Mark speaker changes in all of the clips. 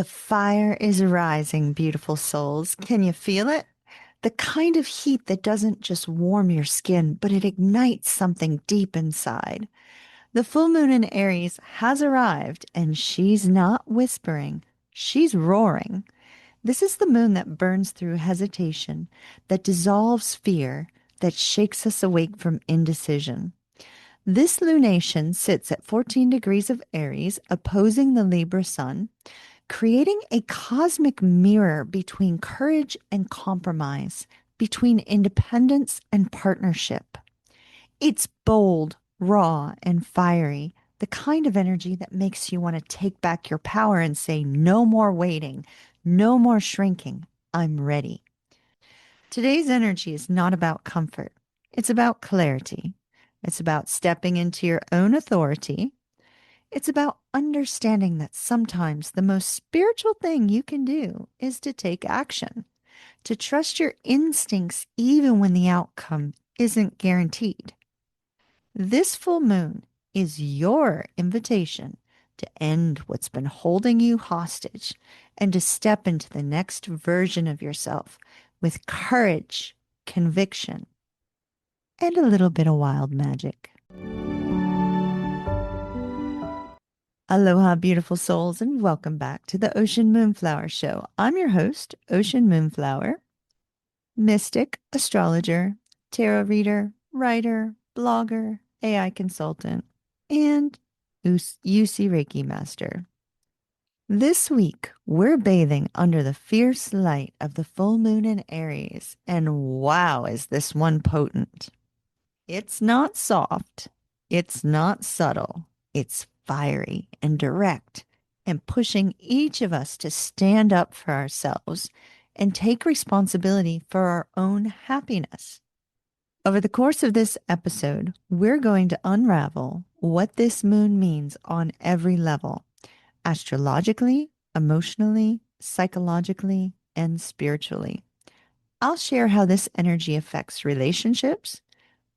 Speaker 1: The fire is rising, beautiful souls. Can you feel it? The kind of heat that doesn't just warm your skin, but it ignites something deep inside. The full moon in Aries has arrived, and she's not whispering, she's roaring. This is the moon that burns through hesitation, that dissolves fear, that shakes us awake from indecision. This lunation sits at 14 degrees of Aries, opposing the Libra sun, creating a cosmic mirror between courage and compromise, between independence and partnership. It's bold, raw, and fiery, the kind of energy that makes you want to take back your power and say, no more waiting, no more shrinking. I'm ready. Today's energy is not about comfort, it's about clarity. It's about stepping into your own authority. It's about understanding that sometimes the most spiritual thing you can do is to take action, to trust your instincts even when the outcome isn't guaranteed. This full moon is your invitation to end what's been holding you hostage and to step into the next version of yourself with courage, conviction, and a little bit of wild magic. Aloha, beautiful souls, and welcome back to the Ocean Moonflower Show. I'm your host, Ocean Moonflower, mystic, astrologer, tarot reader, writer, blogger, AI consultant, and Usui Reiki Master. This week, we're bathing under the fierce light of the full moon in Aries, and wow, is this one potent. It's not soft, it's not subtle, it's fiery and direct and pushing each of us to stand up for ourselves and take responsibility for our own happiness. Over the course of this episode, we're going to unravel what this moon means on every level, astrologically, emotionally, psychologically, and spiritually. I'll share how this energy affects relationships,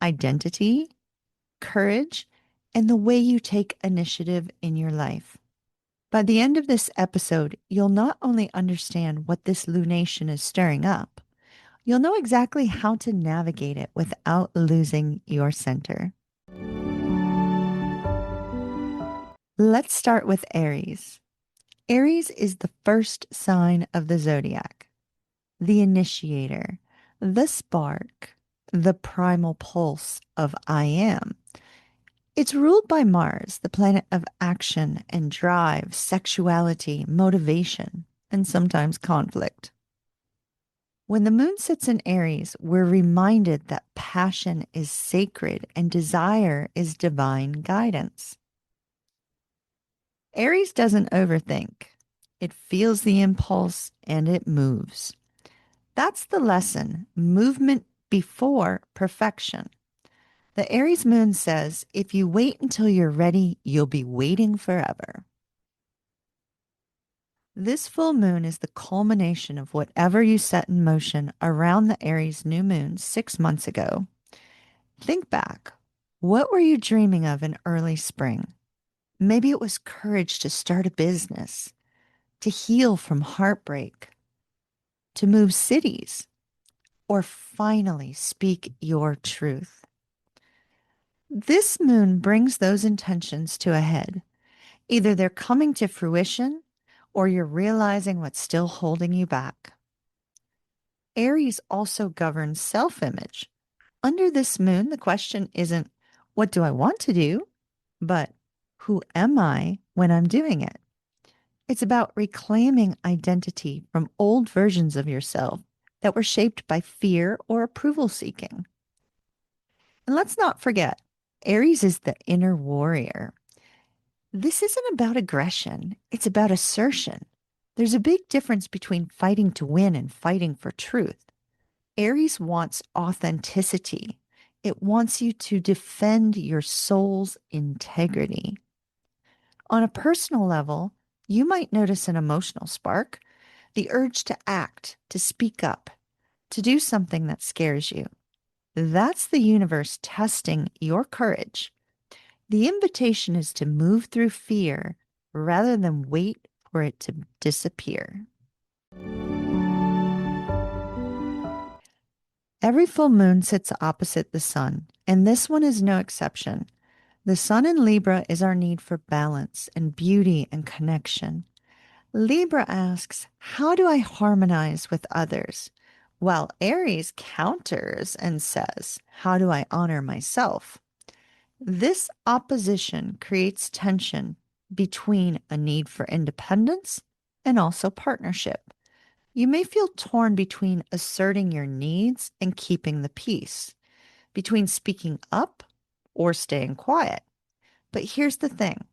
Speaker 1: identity, courage, and the way you take initiative in your life. By the end of this episode, you'll not only understand what this lunation is stirring up, you'll know exactly how to navigate it without losing your center. Let's start with Aries. Aries is the first sign of the zodiac, the initiator, the spark, the primal pulse of I am. It's ruled by Mars, the planet of action and drive, sexuality, motivation, and sometimes conflict. When the moon sits in Aries, we're reminded that passion is sacred and desire is divine guidance. Aries doesn't overthink. It feels the impulse and it moves. That's the lesson, movement before perfection. The Aries moon says, if you wait until you're ready, you'll be waiting forever. This full moon is the culmination of whatever you set in motion around the Aries new moon 6 months ago. Think back. What were you dreaming of in early spring? Maybe it was courage to start a business, to heal from heartbreak, to move cities, or finally speak your truth. This moon brings those intentions to a head. Either they're coming to fruition or you're realizing what's still holding you back. Aries also governs self-image. Under this moon, the question isn't, what do I want to do? But who am I when I'm doing it? It's about reclaiming identity from old versions of yourself that were shaped by fear or approval seeking. And let's not forget, Aries is the inner warrior. This isn't about aggression, it's about assertion. There's a big difference between fighting to win and fighting for truth. Aries wants authenticity. It wants you to defend your soul's integrity. On a personal level, you might notice an emotional spark, the urge to act, to speak up, to do something that scares you. That's the universe testing your courage. The invitation is to move through fear rather than wait for it to disappear. Every full moon sits opposite the sun, and this one is no exception. The sun in Libra is our need for balance and beauty and connection. Libra asks, how do I harmonize with others? While Aries counters and says, how do I honor myself? This opposition creates tension between a need for independence and also partnership. You may feel torn between asserting your needs and keeping the peace, between speaking up or staying quiet. But here's the thing: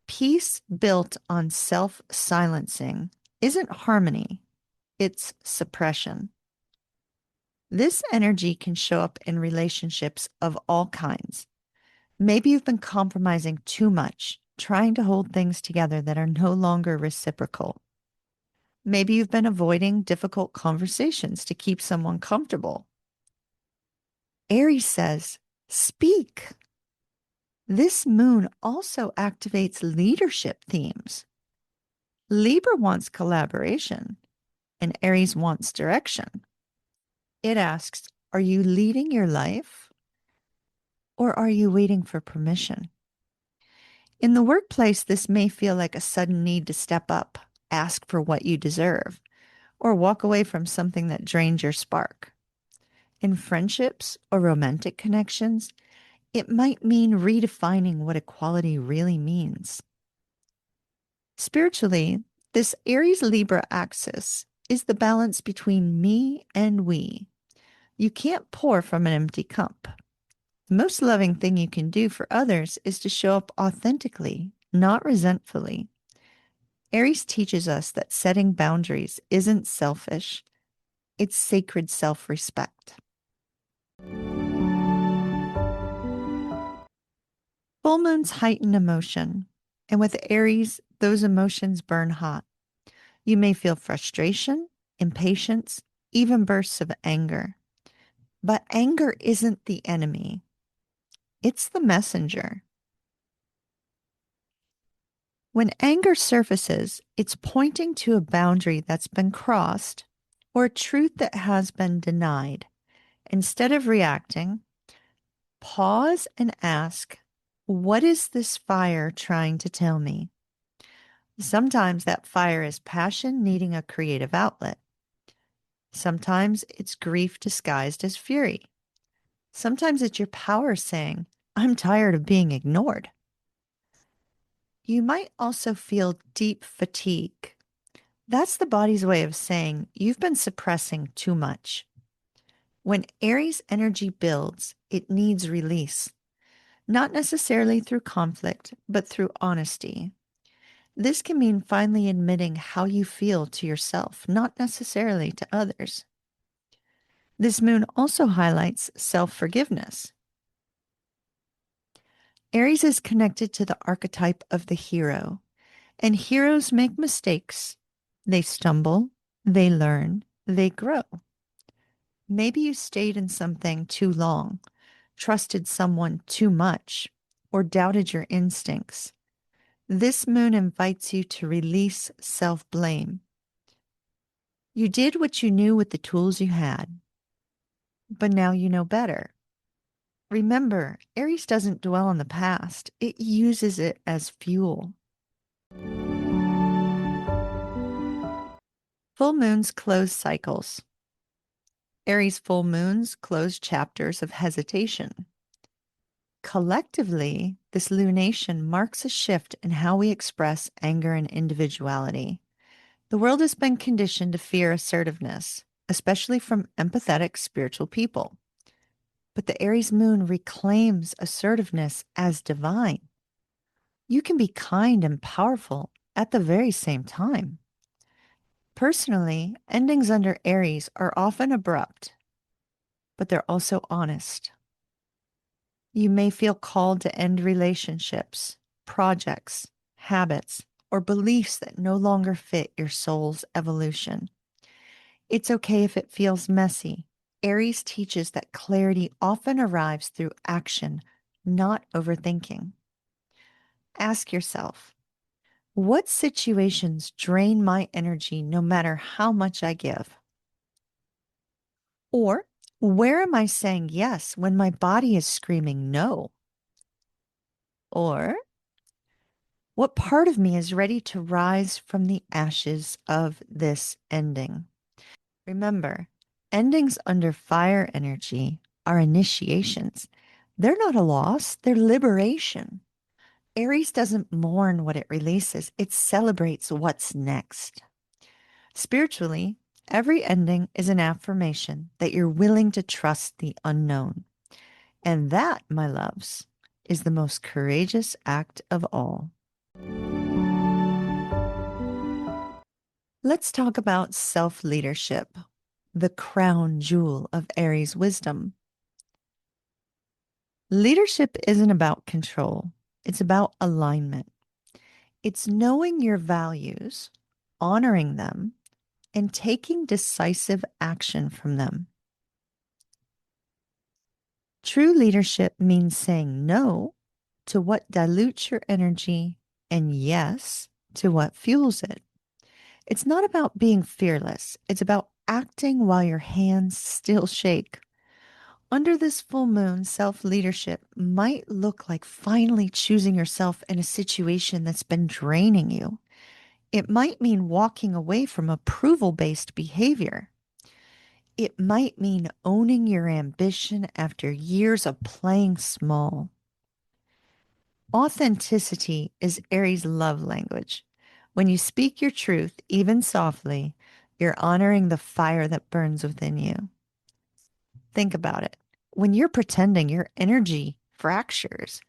Speaker 1: peace built on self silencing isn't harmony, it's suppression. This energy can show up in relationships of all kinds. Maybe you've been compromising too much, trying to hold things together that are no longer reciprocal. Maybe you've been avoiding difficult conversations to keep someone comfortable. Aries says, speak. This moon also activates leadership themes. Libra wants collaboration, and Aries wants direction. It asks, are you leading your life, or are you waiting for permission? In the workplace, this may feel like a sudden need to step up, ask for what you deserve, or walk away from something that drains your spark. In friendships or romantic connections, it might mean redefining what equality really means. Spiritually, this Aries Libra axis is the balance between me and we. You can't pour from an empty cup. The most loving thing you can do for others is to show up authentically, not resentfully. Aries teaches us that setting boundaries isn't selfish, it's sacred self-respect. Full moons heighten emotion, and with Aries, those emotions burn hot. You may feel frustration, impatience, even bursts of anger. But anger isn't the enemy, it's the messenger. When anger surfaces, it's pointing to a boundary that's been crossed or a truth that has been denied. Instead of reacting, pause and ask, what is this fire trying to tell me? Sometimes that fire is passion needing a creative outlet. Sometimes it's grief disguised as fury. Sometimes it's your power saying, I'm tired of being ignored. You might also feel deep fatigue. That's the body's way of saying you've been suppressing too much. When Aries energy builds, it needs release, not necessarily through conflict, but through honesty. This can mean finally admitting how you feel to yourself, not necessarily to others. This moon also highlights self-forgiveness. Aries is connected to the archetype of the hero, and heroes make mistakes. They stumble, they learn, they grow. Maybe you stayed in something too long, trusted someone too much, or doubted your instincts. This moon invites you to release self-blame. You did what you knew with the tools you had, but now you know better. Remember, Aries doesn't dwell on the past, it uses it as fuel. Full moons close cycles. Aries full moons close chapters of hesitation. Collectively, this lunation marks a shift in how we express anger and individuality. The world has been conditioned to fear assertiveness, especially from empathetic spiritual people. But the Aries moon reclaims assertiveness as divine. You can be kind and powerful at the very same time. Personally, endings under Aries are often abrupt, but they're also honest. You may feel called to end relationships, projects, habits, or beliefs that no longer fit your soul's evolution. It's okay if it feels messy. Aries teaches that clarity often arrives through action, not overthinking. Ask yourself, What situations drain my energy no matter how much I give? Or where am I saying yes when my body is screaming no? Or what part of me is ready to rise from the ashes of this ending? Remember, endings under fire energy are initiations. They're not a loss, they're liberation. Aries doesn't mourn what it releases, it celebrates what's next. Spiritually, every ending is an affirmation that you're willing to trust the unknown. And that, my loves, is the most courageous act of all. Let's talk about self leadership, the crown jewel of Aries wisdom. Leadership isn't about control, it's about alignment. It's knowing your values, honoring them, and taking decisive action from them. True leadership means saying no to what dilutes your energy and yes to what fuels it. It's not about being fearless, it's about acting while your hands still shake. Under this full moon, self leadership might look like finally choosing yourself in a situation that's been draining you. It might mean walking away from approval based behavior. It might mean owning your ambition after years of playing small. Authenticity is Aries' love language. When you speak your truth, even softly, you're honoring the fire that burns within you. Think about it. When you're pretending, your energy fractures.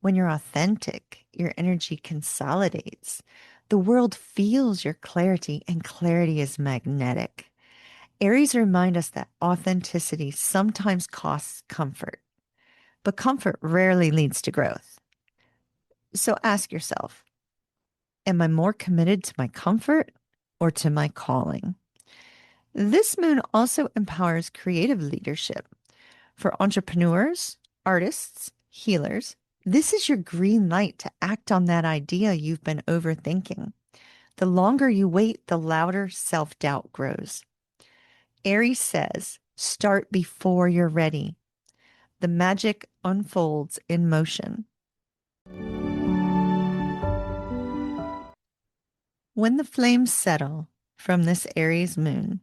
Speaker 1: When you're authentic, your energy consolidates. The world feels your clarity, and clarity is magnetic. Aries remind us that authenticity sometimes costs comfort, but comfort rarely leads to growth. So ask yourself, am I more committed to my comfort or to my calling? This moon also empowers creative leadership. For entrepreneurs, artists, healers, this is your green light to act on that idea you've been overthinking. The longer you wait, the louder self doubt grows. Aries says, start before you're ready. The magic unfolds in motion. When the flames settle from this Aries moon,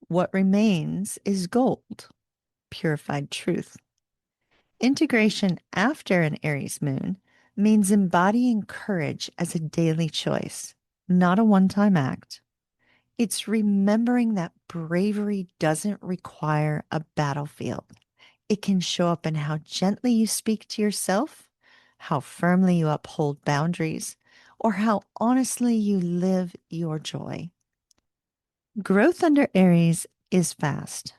Speaker 1: what remains is gold, purified truth. Integration after an Aries moon means embodying courage as a daily choice, not a one time act. It's remembering that bravery doesn't require a battlefield. It can show up in how gently you speak to yourself, how firmly you uphold boundaries, or how honestly you live your joy. Growth under Aries is fast.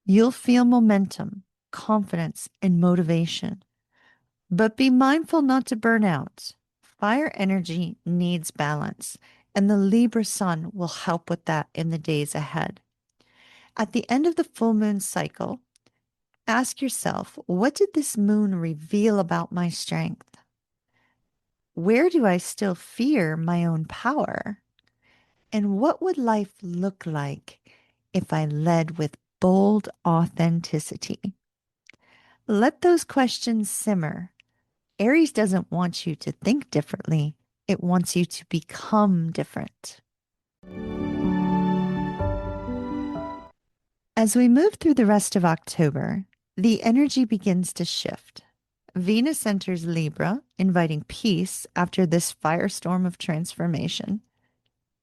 Speaker 1: You'll feel momentum, confidence, and motivation. But be mindful not to burn out. Fire energy needs balance, and the Libra sun will help with that in the days ahead. At the end of the full moon cycle, ask yourself, what did this moon reveal about my strength? Where do I still fear my own power? And what would life look like if I led with bold authenticity? Let those questions simmer. Aries doesn't want you to think differently, it wants you to become different. As we move through the rest of October, the energy begins to shift. Venus enters Libra, inviting peace after this firestorm of transformation.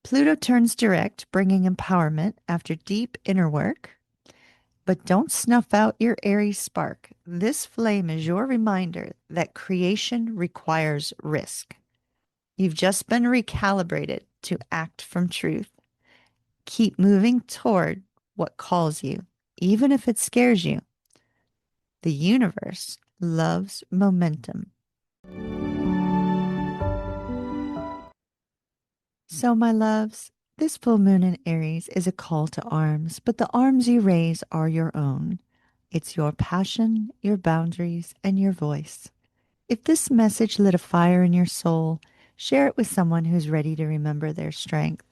Speaker 1: Pluto turns direct, bringing empowerment after deep inner work. But don't snuff out your Aries spark. This flame is your reminder that creation requires risk. You've just been recalibrated to act from truth. Keep moving toward what calls you, even if it scares you. The universe loves momentum. So, my loves, this full moon in Aries is a call to arms, but the arms you raise are your own. It's your passion, your boundaries, and your voice. If this message lit a fire in your soul, Share it with someone who's ready to remember their strength.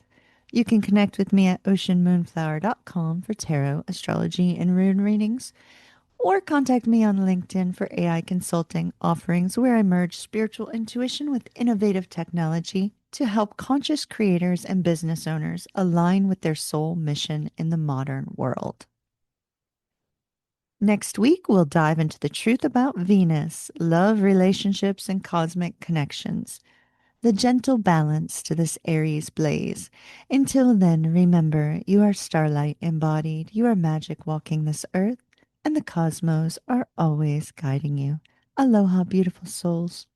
Speaker 1: You can connect with me at oceanmoonflower.com for tarot, astrology, and rune readings, or contact me on LinkedIn for AI consulting offerings where I merge spiritual intuition with innovative technology to help conscious creators and business owners align with their soul mission in the modern world. Next week, we'll dive into the truth about Venus, love, relationships, and cosmic connections, the gentle balance to this Aries blaze. Until then, remember, you are starlight embodied, you are magic walking this earth, and the cosmos are always guiding you. Aloha, beautiful souls.